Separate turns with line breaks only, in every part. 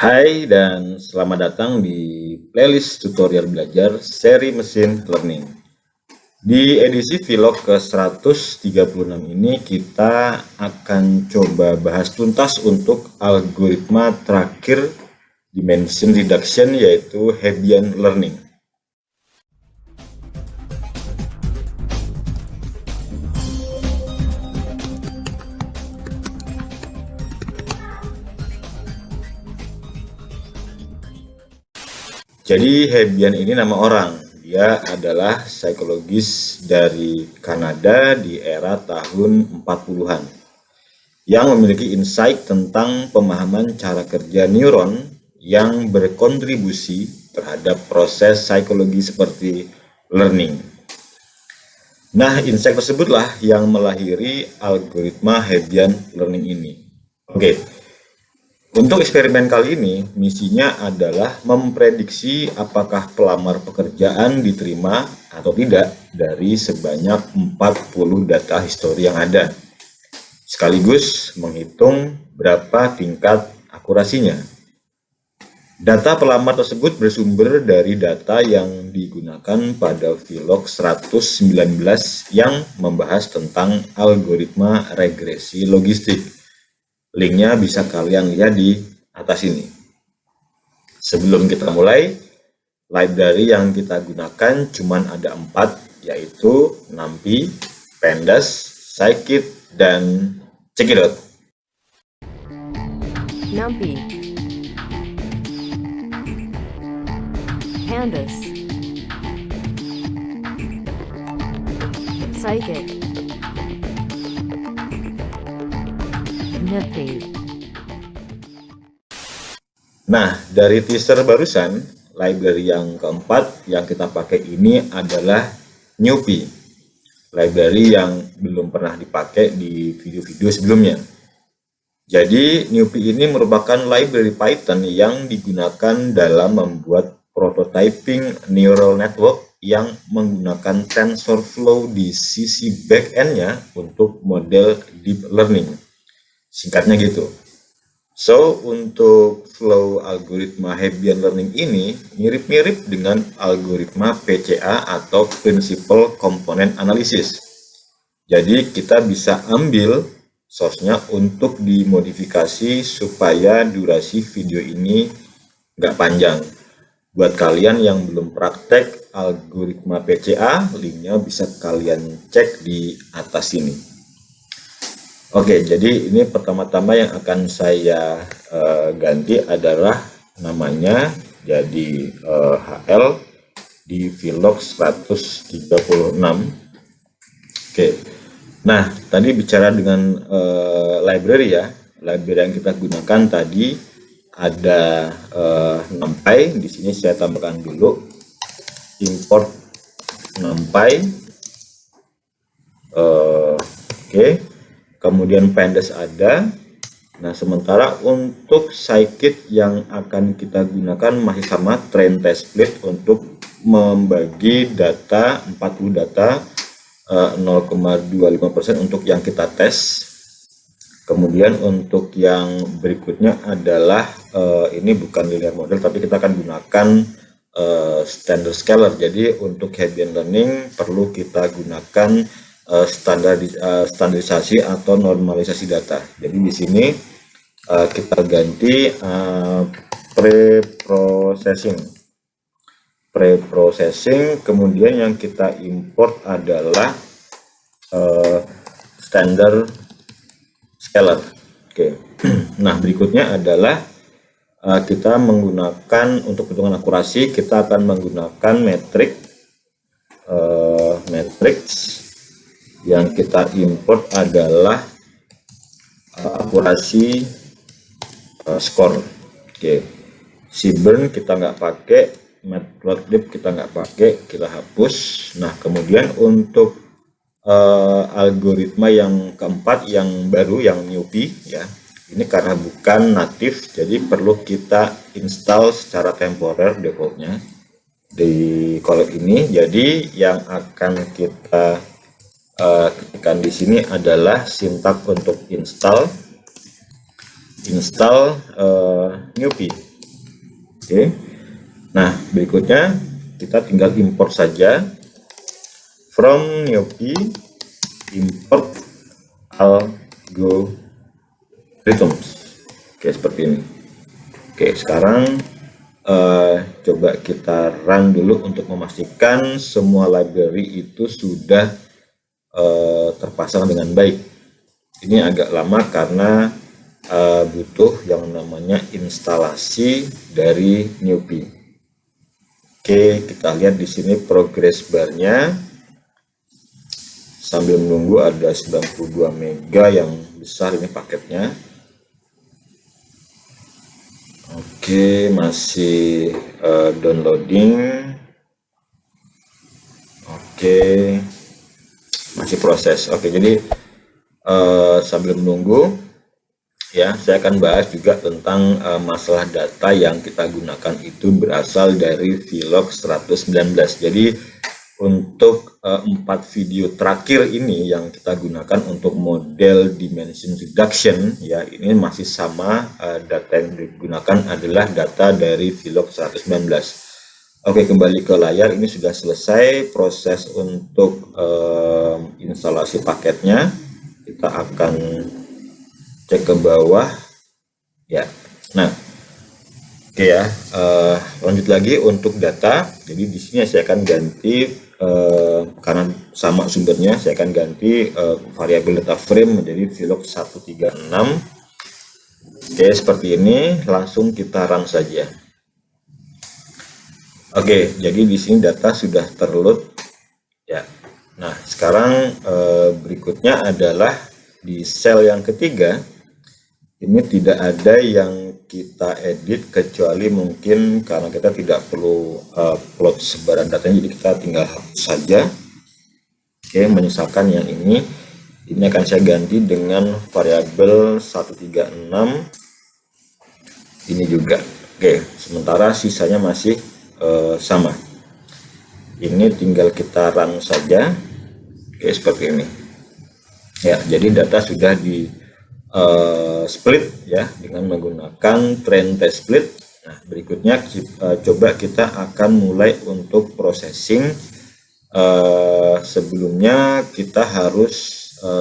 Hai dan selamat datang di playlist tutorial belajar seri mesin learning. Di edisi vlog ke-136 ini kita akan coba bahas tuntas untuk algoritma terakhir dimension reduction, yaitu Hebbian learning. Jadi Hebbian ini nama orang, dia adalah psikologis dari Kanada di era tahun 40-an yang memiliki insight tentang pemahaman cara kerja neuron yang berkontribusi terhadap proses psikologi seperti learning. Nah, insight tersebutlah yang melahiri algoritma Hebbian learning ini. Oke. Untuk eksperimen kali ini, misinya adalah memprediksi apakah pelamar pekerjaan diterima atau tidak dari sebanyak 40 data histori yang ada, sekaligus menghitung berapa tingkat akurasinya. Data pelamar tersebut bersumber dari data yang digunakan pada vlog 119 yang membahas tentang algoritma regresi logistik. Linknya bisa kalian lihat di atas ini. Sebelum kita mulai, library yang kita gunakan cuma ada 4, yaitu NumPy, Pandas, Scikit, dan Checkidot.
NumPy, Pandas, Scikit, NumPy.
Nah, dari teaser barusan, library yang keempat yang kita pakai ini adalah NumPy, library yang belum pernah dipakai di video-video sebelumnya. Jadi, NumPy ini merupakan library Python yang digunakan dalam membuat prototyping neural network yang menggunakan TensorFlow di sisi back-end-nya untuk model deep learning. Singkatnya gitu. So, untuk flow algoritma Hebbian learning ini mirip-mirip dengan algoritma PCA atau Principal Component Analysis. Jadi, kita bisa ambil source-nya untuk dimodifikasi supaya durasi video ini nggak panjang. Buat kalian yang belum praktek algoritma PCA, linknya bisa kalian cek di atas ini. Oke, jadi ini pertama-tama yang akan saya ganti adalah namanya jadi HL di vlog 136. Oke, nah tadi bicara dengan library ya. Library yang kita gunakan tadi ada NumPy. Di sini saya tambahkan dulu import NumPy. Oke. Kemudian Pandas ada. Nah, sementara untuk Scikit yang akan kita gunakan masih sama, train test split untuk membagi data 40 data 0,25% untuk yang kita tes. Kemudian untuk yang berikutnya adalah ini bukan linear model, tapi kita akan gunakan standard scalar. Jadi untuk Hebbian learning perlu kita gunakan standarisasi atau normalisasi data. Jadi di sini kita ganti pre-processing, kemudian yang kita import adalah standard scalar. Oke. Nah, berikutnya adalah kita menggunakan untuk hitungan akurasi, kita akan menggunakan matrix yang kita import adalah akurasi skor. Oke, Seaborn kita nggak pakai, Matplotlib kita nggak pakai, kita hapus. Nah, kemudian untuk algoritma yang keempat yang baru, yang NumPy ya, ini karena bukan natif, jadi perlu kita install secara temporer defaultnya di collab ini. Jadi yang akan kita ketikkan di sini adalah sintak untuk install NumPy. Oke. Nah, berikutnya kita tinggal import saja from Niopi import algorithms. Oke, seperti ini. Oke, sekarang coba kita run dulu untuk memastikan semua library itu sudah terpasang dengan baik. Ini agak lama karena butuh yang namanya instalasi dari Niopi. Oke, kita lihat di sini progress barnya. Sambil menunggu ada 92 mega yang besar ini paketnya. Oke, masih downloading. Oke, masih proses. Oke, jadi sambil menunggu ya, saya akan bahas juga tentang masalah data yang kita gunakan itu berasal dari Vlog 119. Jadi untuk 4 video terakhir ini yang kita gunakan untuk model dimension reduction ya, ini masih sama, data yang digunakan adalah data dari Vlog 119. Oke, kembali ke layar. Ini sudah selesai proses untuk instalasi paketnya. Kita akan cek ke bawah ya. Nah, oke ya, lanjut lagi untuk data. Jadi di sini saya akan ganti karena sama sumbernya, saya akan ganti variabel data frame menjadi Vlog 136. Oke, seperti ini. Langsung kita run saja. Oke, jadi di sini data sudah terload ya. Nah, sekarang berikutnya adalah di sel yang ketiga. Ini tidak ada yang kita edit kecuali mungkin karena kita tidak perlu plot sebaran datanya, jadi kita tinggal hapus saja. Oke, menyisakan yang ini akan saya ganti dengan variabel 136 ini juga. Oke, sementara sisanya masih sama. Ini tinggal kita run saja. Oke, seperti ini ya. Jadi data sudah di split ya dengan menggunakan train test split. Nah, berikutnya coba kita akan mulai untuk processing. Sebelumnya kita harus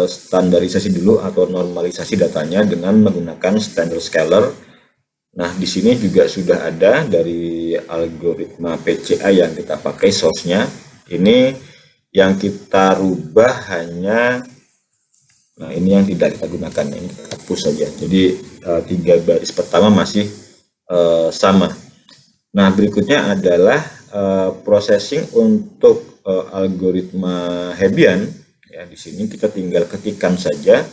standarisasi dulu atau normalisasi datanya dengan menggunakan standard scaler. Nah, di sini juga sudah ada dari algoritma PCA yang kita pakai source-nya. Ini yang kita rubah hanya, nah ini yang tidak kita gunakan, ini kita hapus saja. Jadi 3 baris pertama masih sama. Nah, berikutnya adalah processing untuk algoritma Hebbian. Ya, di sini kita tinggal ketikkan saja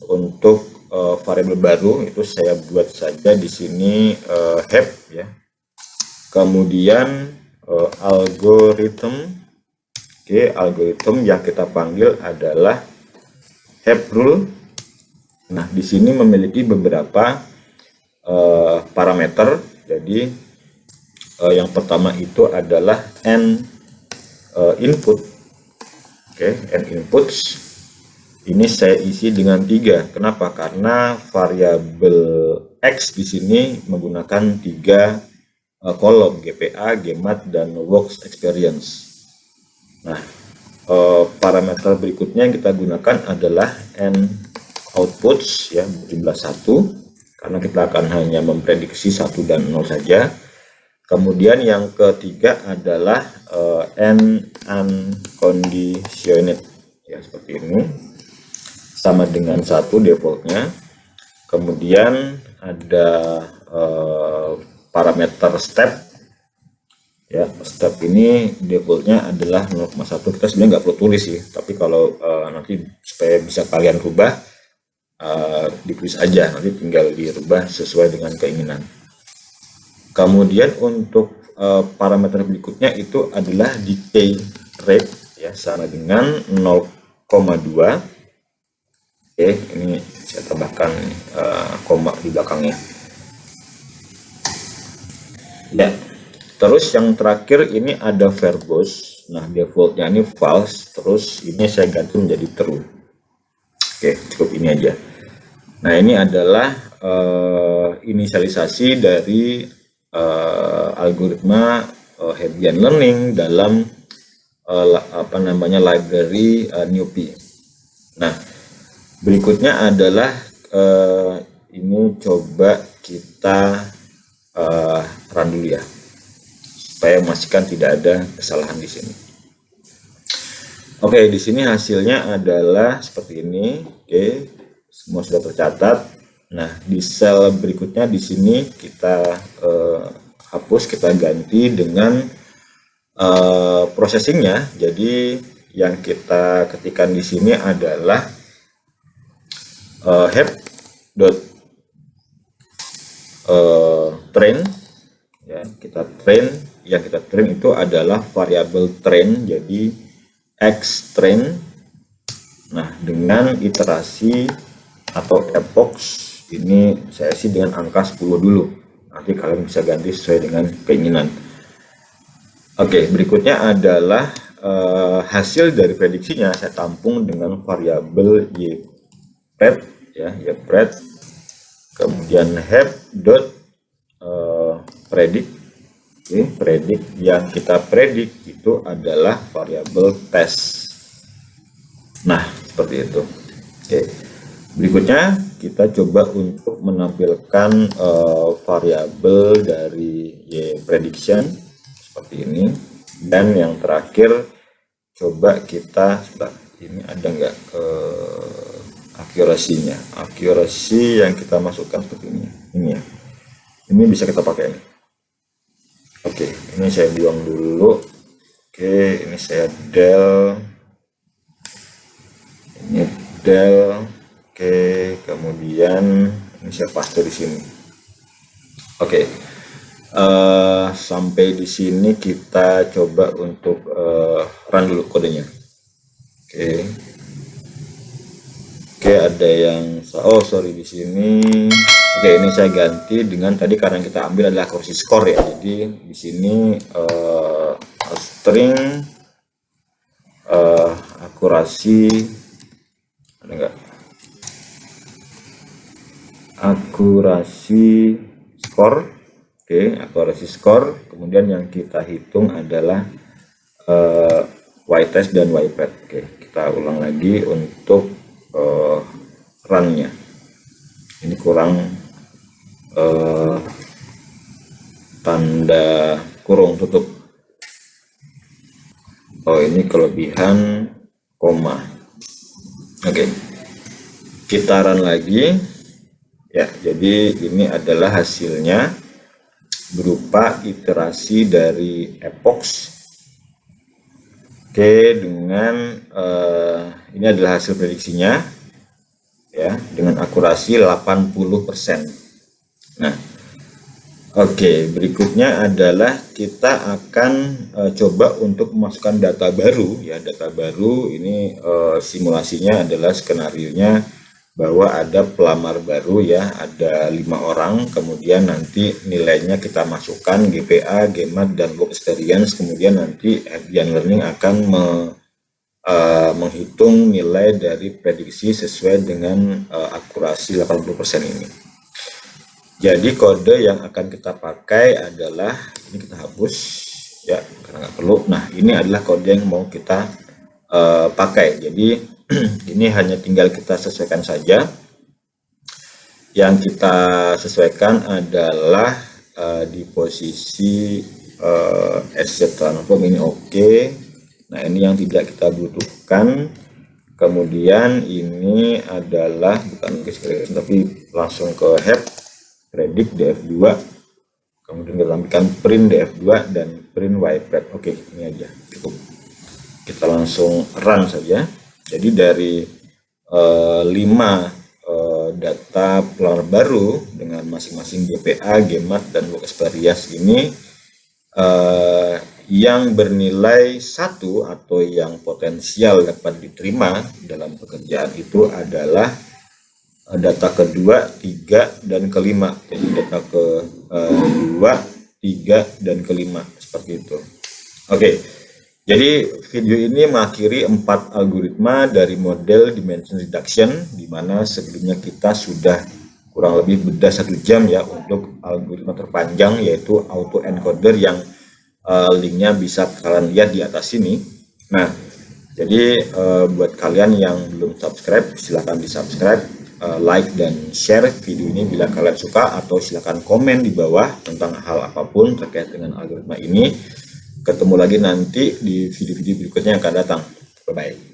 untuk variabel baru itu saya buat saja di sini heb ya. Kemudian algorithm. Oke, algorithm yang kita panggil adalah heb rule. Nah, di sini memiliki beberapa parameter. Jadi yang pertama itu adalah n input. Oke, n inputs. Ini saya isi dengan 3. Kenapa? Karena variabel X di sini menggunakan 3 kolom, GPA, GMAT, dan Works Experience. Nah, parameter berikutnya yang kita gunakan adalah n outputs ya, jumlah 1 karena kita akan hanya memprediksi 1 dan 0 saja. Kemudian yang ketiga adalah n unconditioned ya, seperti ini. Sama dengan 1 defaultnya. Kemudian ada parameter step ya. Step ini defaultnya adalah 0,1. Kita sebenarnya nggak perlu tulis sih, tapi kalau nanti supaya bisa kalian rubah, ditulis aja, nanti tinggal dirubah sesuai dengan keinginan. Kemudian untuk parameter berikutnya itu adalah decay rate ya, sama dengan 0,2. Oke, ini saya tambahkan koma di belakangnya. Ya, terus yang terakhir ini ada verbose. Nah, defaultnya ini false, terus ini saya ganti menjadi true. Oke, cukup ini aja. Nah, ini adalah inisialisasi dari algoritma Hebbian Learning dalam library NUPY. Nah, berikutnya adalah ini coba kita run dulu ya, supaya memastikan tidak ada kesalahan di sini. Oke, di sini hasilnya adalah seperti ini. Oke, semua sudah tercatat. Nah, di sel berikutnya di sini kita hapus, kita ganti dengan processingnya. Jadi yang kita ketikkan di sini adalah train ya, kita train. Yang kita train itu adalah variabel train, jadi x train. Nah, dengan iterasi atau epoch ini saya isi dengan angka 10 dulu, nanti kalian bisa ganti sesuai dengan keinginan. Oke, berikutnya adalah hasil dari prediksinya saya tampung dengan variabel ypred ya, ypred, kemudian predict. Oke, predict yang kita predik itu adalah variabel test. Nah, seperti itu. Oke, berikutnya kita coba untuk menampilkan variabel dari prediction seperti ini. Dan yang terakhir coba kita, ini ada nggak akurasinya? Akurasi yang kita masukkan seperti ini ya. Ini bisa kita pakai ini. Oke, ini saya buang dulu. Oke, ini saya del. Ini del. Oke, kemudian ini saya paste di sini. Oke, sampai di sini kita coba untuk run dulu kodenya. Oke, ada yang sorry di sini. Oke, ini saya ganti dengan tadi karena kita ambil adalah akurasi skor ya. Jadi di sini string akurasi, ada nggak? Akurasi skor. Oke, akurasi skor. Kemudian yang kita hitung adalah ytest dan ypred. Oke, kita ulang lagi untuk run-nya. Ini kurang tanda kurung tutup. Oh, ini kelebihan koma. Oke, kita run lagi ya. Jadi ini adalah hasilnya berupa iterasi dari epoch. Oke, dengan ini adalah hasil prediksinya ya, dengan akurasi 80%. Nah, oke, berikutnya adalah kita akan coba untuk memasukkan data baru ya. Data baru ini simulasinya adalah skenarionya bahwa ada pelamar baru ya, ada 5 orang, kemudian nanti nilainya kita masukkan GPA, GMAT, dan work experience, kemudian nanti Hebbian Learning akan menghitung nilai dari prediksi sesuai dengan akurasi 80% ini. Jadi kode yang akan kita pakai adalah, ini kita hapus ya karena nggak perlu. Nah, ini adalah kode yang mau kita pakai. Jadi ini hanya tinggal kita sesuaikan saja. Yang kita sesuaikan adalah di posisi SZ transform ini oke. Nah, ini yang tidak kita butuhkan. Kemudian ini adalah bukan description tapi langsung ke Heb predict df2, kemudian kita tampilkan print df2 dan print ypred. Oke, ini aja cukup. Kita langsung run saja. Jadi dari 5 data pelamar baru dengan masing-masing GPA, GMAT, dan work experience ini yang bernilai 1 atau yang potensial dapat diterima dalam pekerjaan itu adalah data kedua, 3, dan kelima. Jadi data kedua, 3, dan kelima seperti itu. Oke, jadi video ini mengakhiri 4 algoritma dari model dimension reduction, di mana sebelumnya kita sudah kurang lebih beda 1 jam ya untuk algoritma terpanjang, yaitu auto encoder yang linknya bisa kalian lihat di atas sini. Nah, jadi buat kalian yang belum subscribe, silahkan di subscribe, like dan share video ini bila kalian suka, atau silahkan komen di bawah tentang hal apapun terkait dengan algoritma ini. Ketemu lagi nanti di video-video berikutnya yang akan datang. Bye bye.